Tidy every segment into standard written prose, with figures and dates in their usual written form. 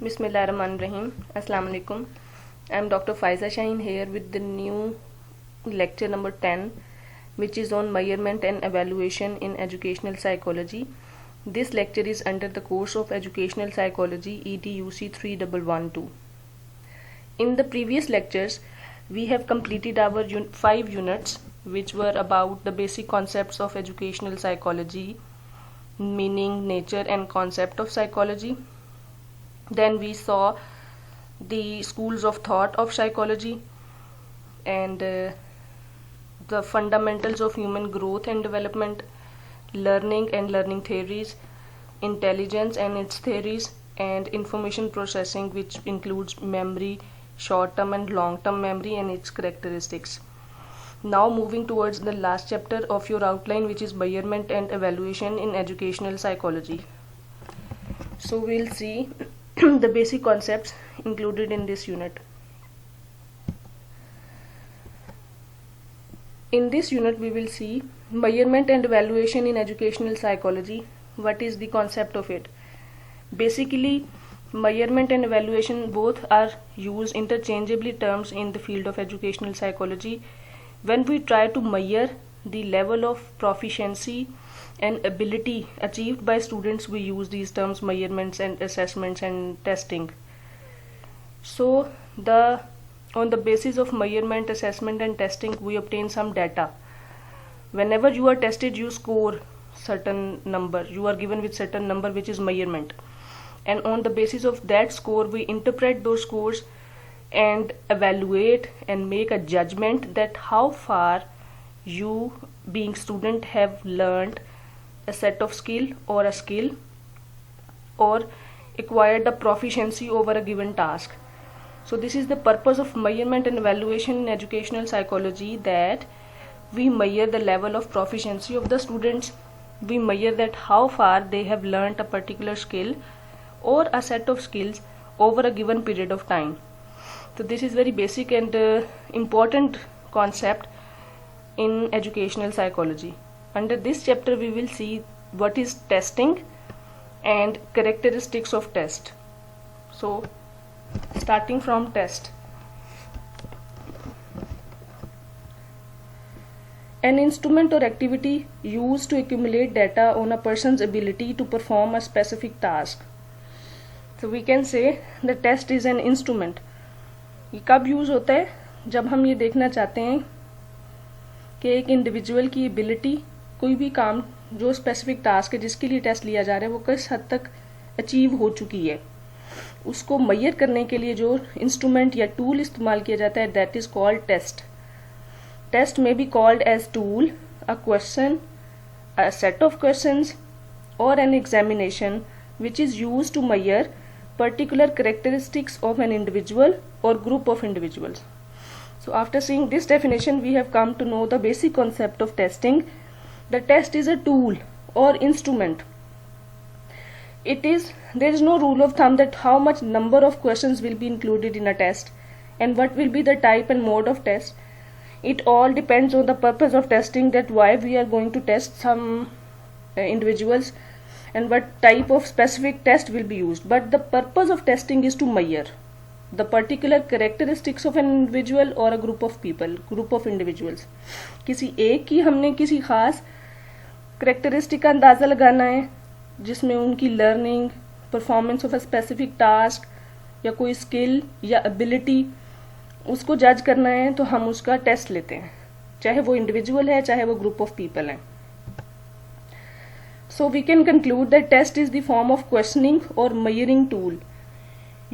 Bismillahirrahmanirrahim. Assalamu alaikum. I am Dr. Faiza Shaheen here with the new lecture number 10, which is on measurement and evaluation in educational psychology. This lecture is under the course of Educational Psychology EDUC 3112. In the previous lectures, we have completed our 5 units, which were about the basic concepts of educational psychology, meaning, nature, and concept of psychology. Then we saw the schools of thought of psychology and the fundamentals of human growth and development, learning and learning theories, intelligence and its theories, and information processing, which includes memory, short-term and long-term memory and its characteristics. Now moving towards the last chapter of your outline, which is measurement and evaluation in educational psychology. So we'll see the basic concepts included in this unit. In this unit we will see measurement and evaluation in educational psychology. What is the concept of it? Basically, measurement and evaluation both are used interchangeably terms in the field of educational psychology. When we try to measure the level of proficiency and ability achieved by students, we use these terms measurements and assessments and testing. So on the basis of measurement, assessment and testing, we obtain some data. Whenever you are tested, you score certain number, you are given with certain number, which is measurement, and on the basis of that score we interpret those scores and evaluate and make a judgment that how far you being student have learned a set of skill or a skill or acquired the proficiency over a given task. So this is the purpose of measurement and evaluation in educational psychology, that we measure the level of proficiency of the students, we measure that how far they have learned a particular skill or a set of skills over a given period of time. So this is very basic and important concept in educational psychology. Under this chapter we will see what is testing and characteristics of test. So starting from test. An instrument or activity used to accumulate data on a person's ability to perform a specific task. So we can say the test is an instrument. ये कब use होता है? जब हम ये देखना चाहते हैं कि एक इंडिविजुअल की एबिलिटी, कोई भी काम जो स्पेसिफिक टास्क है जिसके लिए टेस्ट लिया जा रहा है, वो किस हद तक अचीव हो चुकी है, उसको मेजर करने के लिए जो इंस्ट्रूमेंट या टूल इस्तेमाल किया जाता है, that is called test. Test में be called as tool, a question, a set of questions और an examination which is used to measure particular characteristics of an individual or group of individuals. So after seeing this definition, we have come to know the basic concept of testing. The test is a tool or instrument. There is no rule of thumb that how much number of questions will be included in a test and what will be the type and mode of test. It all depends on the purpose of testing, that why we are going to test some individuals and what type of specific test will be used. But the purpose of testing is to measure the particular characteristics of an individual or a group of people, group of individuals. किसी एक की हमने किसी खास characteristic का अंदाज़ा लगाना है जिसमें उनकी learning, performance of a specific task या कोई स्किल या एबिलिटी, उसको जज करना है, तो हम उसका टेस्ट लेते हैं, चाहे वो इंडिविजुअल है चाहे वो ग्रुप ऑफ पीपल है. So we can conclude that test is the form of questioning or measuring tool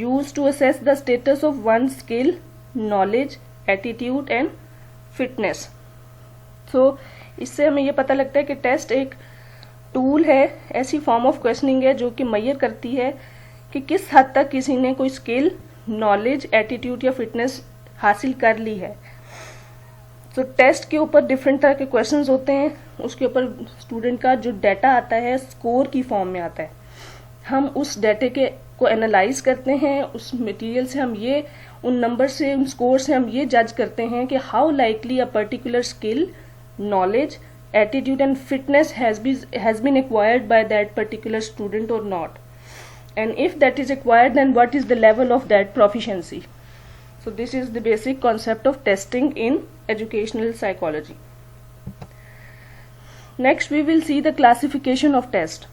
used to assess the status of one's skill, knowledge, attitude and fitness. So इससे हमें ये पता लगता है कि टेस्ट एक tool है, ऐसी फॉर्म ऑफ क्वेश्चनिंग है जो कि मेजर करती है कि किस हद तक किसी ने कोई स्किल, नॉलेज, एटीट्यूड या फिटनेस हासिल कर ली है. तो टेस्ट के ऊपर डिफरेंट तरह के क्वेश्चंस होते हैं, उसके ऊपर स्टूडेंट का जो डाटा आता है स्कोर की फॉर्म में आता है. हम उस डाटे को एनालाइज करते हैं, उस मटेरियल से हम ये उन नंबर से, उन स्कोर से हम ये जज करते हैं कि how likely a particular skill, knowledge, attitude and fitness has been acquired by that particular student or not. and if that is acquired, then what is the level of that proficiency. So this is the basic concept of testing in educational psychology. Next we will see the classification of test.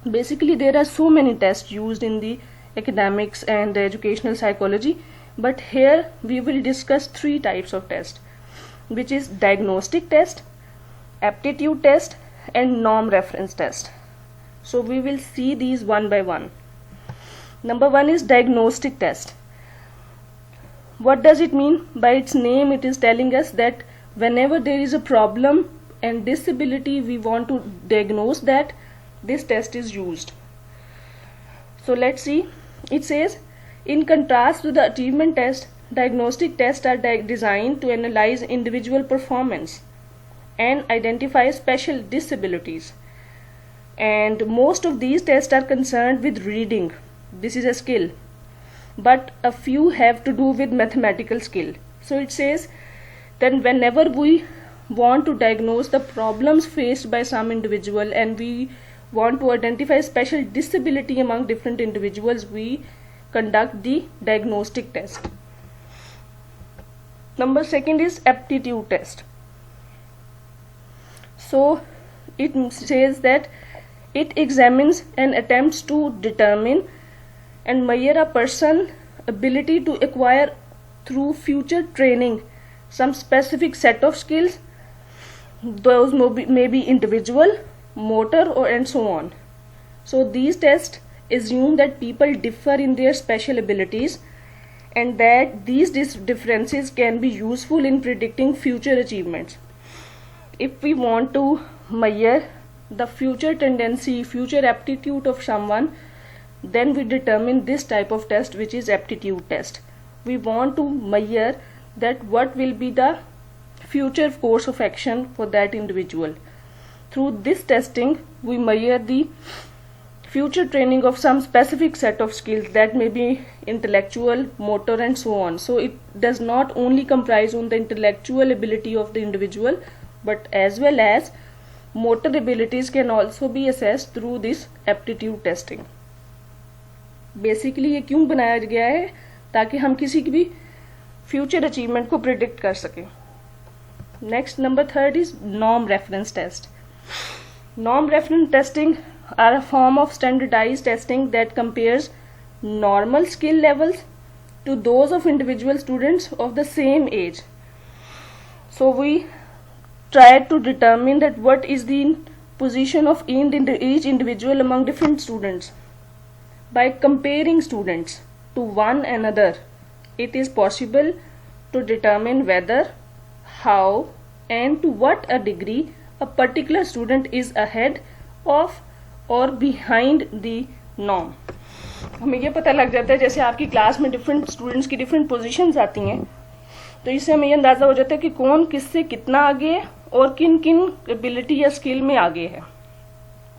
Basically there are so many tests used in the academics and the educational psychology, but here we will discuss three types of test, which is diagnostic test, aptitude test, and norm reference test. So we will see these one by one. Number one is diagnostic test. What does it mean? By its name it is telling us that whenever there is a problem and disability we want to diagnose that, this test is used. So let's see. It says, in contrast to the achievement test, diagnostic tests are designed to analyze individual performance and identify special disabilities. And most of these tests are concerned with reading. This is a skill. But a few have to do with mathematical skill. So it says that whenever we want to diagnose the problems faced by some individual and we want to identify special disability among different individuals, we conduct the diagnostic test. Number second is aptitude test. So it says that it examines and attempts to determine and measure a person's ability to acquire through future training some specific set of skills. Those may be individual, motor, and so on. So these tests assume that people differ in their special abilities and that these differences can be useful in predicting future achievements. If we want to measure the future tendency, future aptitude of someone, then we determine this type of test, which is aptitude test. We want to measure that what will be the future course of action for that individual. Through this testing, we measure the future training of some specific set of skills that may be intellectual, motor, and so on. So it does not only comprise on the intellectual ability of the individual, but as well as motor abilities can also be assessed through this aptitude testing. Basically ये क्यों बनाया गया है? ताकि हम किसी की भी फ्यूचर अचीवमेंट को प्रिडिक्ट कर सकें. Next, number third is norm reference test. Norm reference testing are a form of standardized testing that compares normal skill levels to those of individual students of the same age. So we try to determine that what is the position of each individual among different students. By comparing students to one another, it is possible to determine whether, how, and to what a degree a particular student is ahead of or behind the norm. हमें ये पता लग जाता है, जैसे आपकी class में different students की डिफरेंट पोजीशंस आती हैं, तो इससे हमें ये अंदाज़ा हो जाता है कि कौन किससे कितना आगे है और किन किन एबिलिटी या स्किल में आगे है.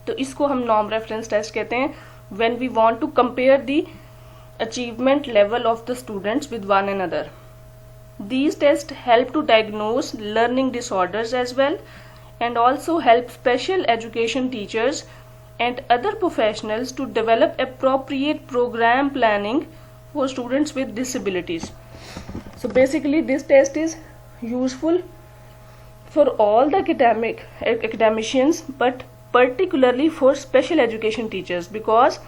तो इसको हम नॉर्म रेफरेंस टेस्ट कहते हैं, when we want to compare the achievement level of the students with one another. These tests help to diagnose learning disorders as well, and also help special education teachers and other professionals to develop appropriate program planning for students with disabilities. So basically this test is useful for all the academicians, but particularly for special education teachers, because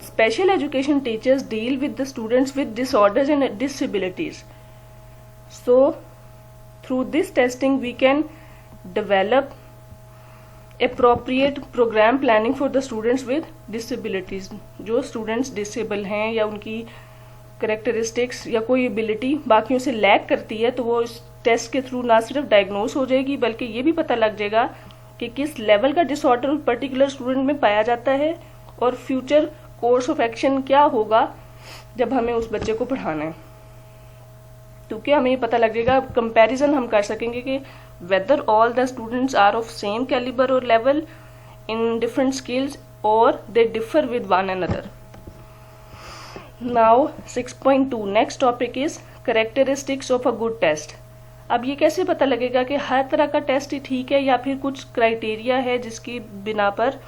special education teachers deal with the students with disorders and disabilities. So through this testing we can develop appropriate program planning for the students with disabilities. जो students disable हैं या उनकी characteristics या कोई ability बाकियों से lag करती है, तो वो इस टेस्ट के थ्रू ना सिर्फ डायग्नोस हो जाएगी बल्कि ये भी पता लग जाएगा कि किस लेवल का डिसऑर्डर पर्टिकुलर स्टूडेंट में पाया जाता है और फ्यूचर कोर्स ऑफ एक्शन क्या होगा जब हमें उस बच्चे को पढ़ाना है. क्योंकि हमें ये पता लग जाएगा, कंपैरिजन हम कर सकेंगे कि whether all the students are of same caliber or level in different skills or they differ with one another. Now 6.2 next topic is characteristics of a good test. अब ये कैसे पता लगेगा कि हर तरह का टेस्ट ही ठीक है या फिर कुछ क्राइटेरिया है जिसकी बिना पर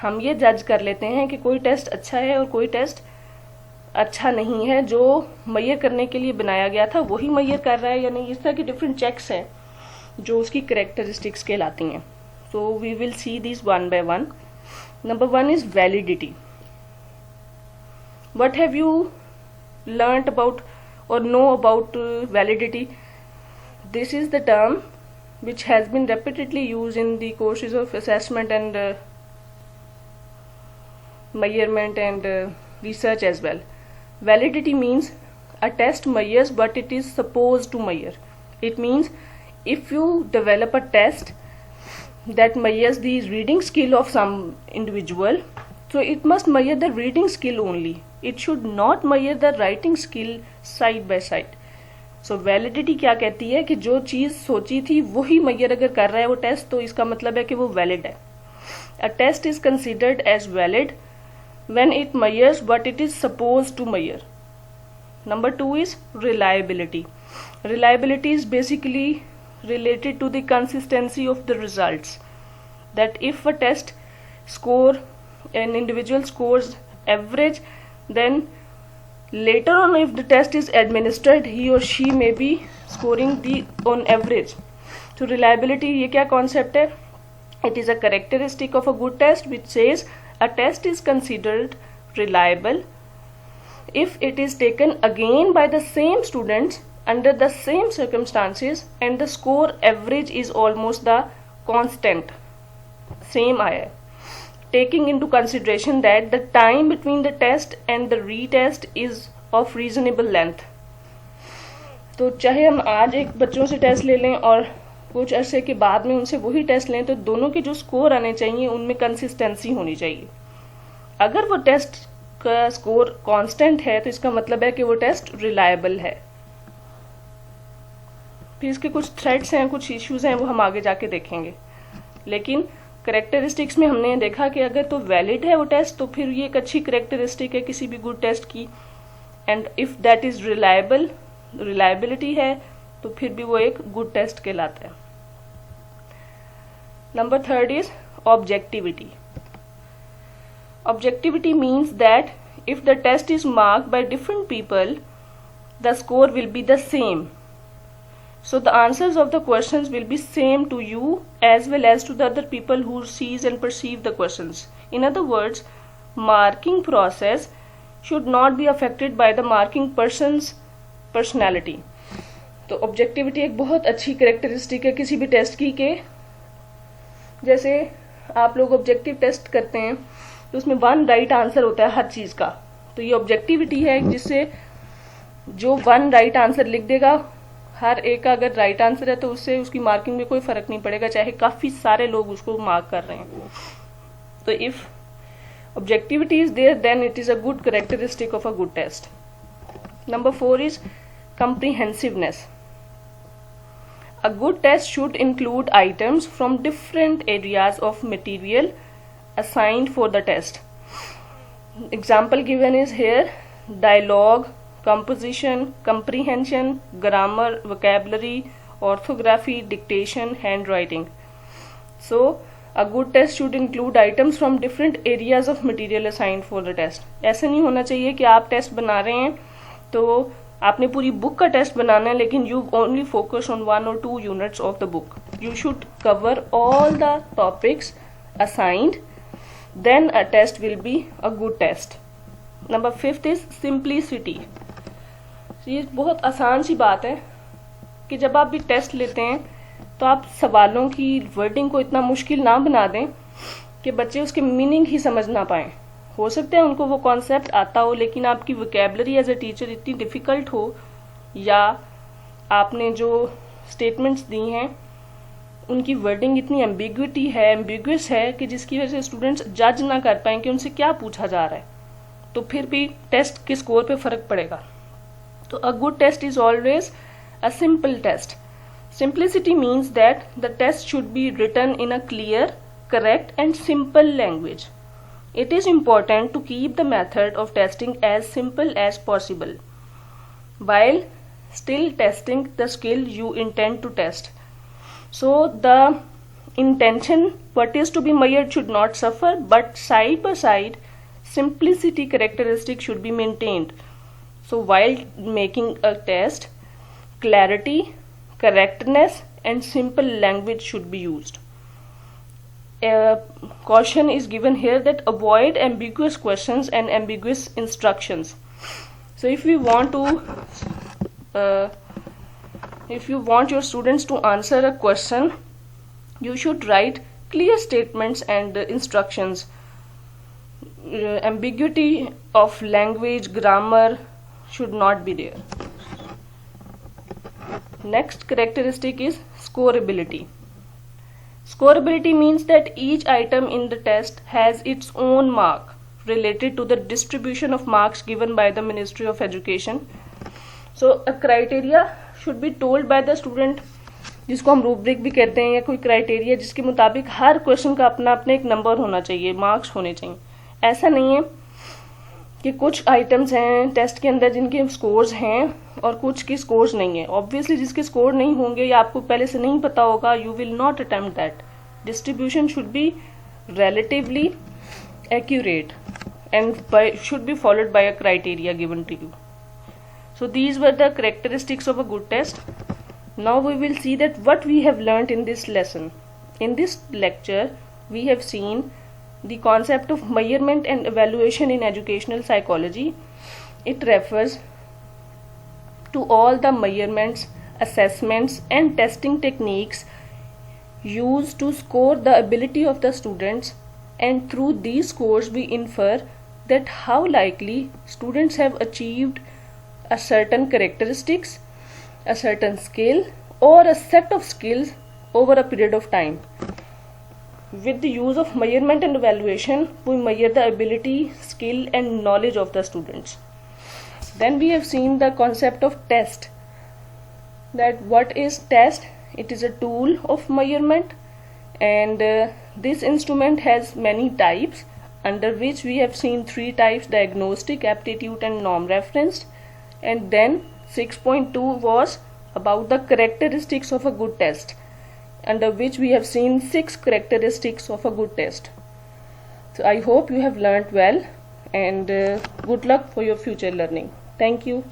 हम ये जज कर लेते हैं कि कोई टेस्ट अच्छा है और कोई टेस्ट अच्छा नहीं है, जो मैयर करने के लिए बनाया गया था वही मैयर कर रहा है या नहीं। इस तरह की डिफरेंट चेक्स हैं जो उसकी करेक्टरिस्टिक्स कहलाती हैं। So we will see this one by one. Number 1 is validity. What have you learnt about or know about validity? This is the term which has been repeatedly used in the courses of assessment and measurement and research as well. Validity means a test measures what it is supposed to measure. It means if you develop a test that measures the reading skill of some individual, so it must measure the reading skill only. It should not measure the writing skill side by side. So validity क्या कहती है कि जो चीज सोची थी वही measure अगर कर रहा है वो टेस्ट, तो इसका मतलब है कि वो valid है. A test is considered as valid when it measures what it is supposed to measure. Number 2 is reliability. Reliability is basically related to the consistency of the results. That if a test score, an individual scores average, then later on if the test is administered, he or she may be scoring the on average. So reliability ये क्या concept है? It is a characteristic of a good test which says a test is considered reliable if it is taken again by the same students under the same circumstances and the score average is almost the constant, same आया है. Taking into consideration that the time between the test and the retest is of reasonable length. तो चाहे हम आज एक बच्चों से test ले लें और कुछ अरसे के बाद में उनसे वही टेस्ट लें, तो दोनों के जो स्कोर आने चाहिए उनमें कंसिस्टेंसी होनी चाहिए. अगर वो टेस्ट का स्कोर कांस्टेंट है तो इसका मतलब है कि वो टेस्ट रिलायबल है. फिर इसके कुछ थ्रेड्स हैं, कुछ इश्यूज हैं, वो हम आगे जाके देखेंगे. लेकिन करेक्टरिस्टिक्स में हमने देखा कि अगर तो वैलिड है वो टेस्ट तो फिर ये एक अच्छी करेक्टरिस्टिक है किसी भी गुड टेस्ट की. And if that is reliable, reliability है, तो फिर भी वो एक गुड टेस्ट कहलाता है. Number 3 is objectivity. Objectivity means that if the test is marked by different people the score will be the same. So the answers of the questions will be same to you as well as to the other people who sees and perceive the questions. In other words, marking process should not be affected by the marking person's personality. तो objectivity एक बहुत अच्छी characteristic है किसी भी test की, के जैसे आप लोग ऑब्जेक्टिव टेस्ट करते हैं तो उसमें 1 राइट आंसर होता है हर चीज का. तो ये ऑब्जेक्टिविटी है जिससे जो 1 राइट आंसर लिख देगा, हर एक का अगर राइट आंसर है तो उससे उसकी मार्किंग में कोई फर्क नहीं पड़ेगा, चाहे काफी सारे लोग उसको मार्क कर रहे हैं. तो if objectivity is there then it is a good characteristic of a good test. Number 4 is comprehensiveness. A good test should include items from different areas of material assigned for the test. Example given is here: dialogue, composition, comprehension, grammar, vocabulary, orthography, dictation, handwriting. So a good test should include items from different areas of material assigned for the test. ऐसा नहीं होना चाहिए कि आप test बना रहे हैं तो आपने पूरी बुक का टेस्ट बनाना है लेकिन you only focus on 1 or 2 units of the book. You should cover all the topics assigned, then a test will be a good test. Number 5 is simplicity. ये बहुत आसान सी बात है कि जब आप भी टेस्ट लेते हैं तो आप सवालों की वर्डिंग को इतना मुश्किल ना बना दें कि बच्चे उसके मीनिंग ही समझ ना पाए. हो सकता है उनको वो कॉन्सेप्ट आता हो लेकिन आपकी वोकैबुलरी एज ए टीचर इतनी डिफिकल्ट हो या आपने जो स्टेटमेंट्स दी हैं उनकी वर्डिंग इतनी एम्बिगुअस है कि जिसकी वजह से स्टूडेंट्स जज ना कर पाए कि उनसे क्या पूछा जा रहा है, तो फिर भी टेस्ट के स्कोर पे फर्क पड़ेगा. तो a good test is always a simple test. Simplicity means that the test should be written in a clear, correct and simple language. It is important to keep the method of testing as simple as possible while still testing the skill you intend to test. So the intention, what is to be measured should not suffer, but side by side, simplicity characteristic should be maintained. So while making a test, clarity, correctness and simple language should be used. Caution is given here that avoid ambiguous questions and ambiguous instructions. So if you want your students to answer a question, you should write clear statements and instructions. Ambiguity of language, grammar should not be there. Next characteristic is scoreability. Scoreability means that each item in the test has its own mark related to the distribution of marks given by the Ministry of Education. So a criteria should be told by the student, जिसको हम rubric भी कहते हैं, या कोई criteria जिसके मुताबिक हर question का अपना अपना एक नंबर होना चाहिए, मार्क्स होने चाहिए. ऐसा नहीं है कि कुछ आइटम्स हैं टेस्ट के अंदर जिनके स्कोर्स हैं और कुछ के स्कोर्स नहीं है. ऑब्वियसली जिसके स्कोर नहीं होंगे या आपको पहले से नहीं पता होगा, you will not attempt that. Distribution should be relatively accurate and should be followed by a criteria given to you. So these were the characteristics of a good test. Now we will see that what we have learnt in this lesson. In this lecture, we have seen the concept of measurement and evaluation in educational psychology. It refers to all the measurements, assessments and testing techniques used to score the ability of the students, and through these scores we infer that how likely students have achieved a certain characteristics, a certain skill or a set of skills over a period of time. With the use of measurement and evaluation, we measure the ability, skill and knowledge of the students. Then we have seen the concept of test. That what is test? It is a tool of measurement, and this instrument has many types, under which we have seen 3 types: diagnostic, aptitude and norm referenced. And then 6.2 was about the characteristics of a good test, under which we have seen 6 characteristics of a good test. So I hope you have learnt well, and good luck for your future learning. Thank you.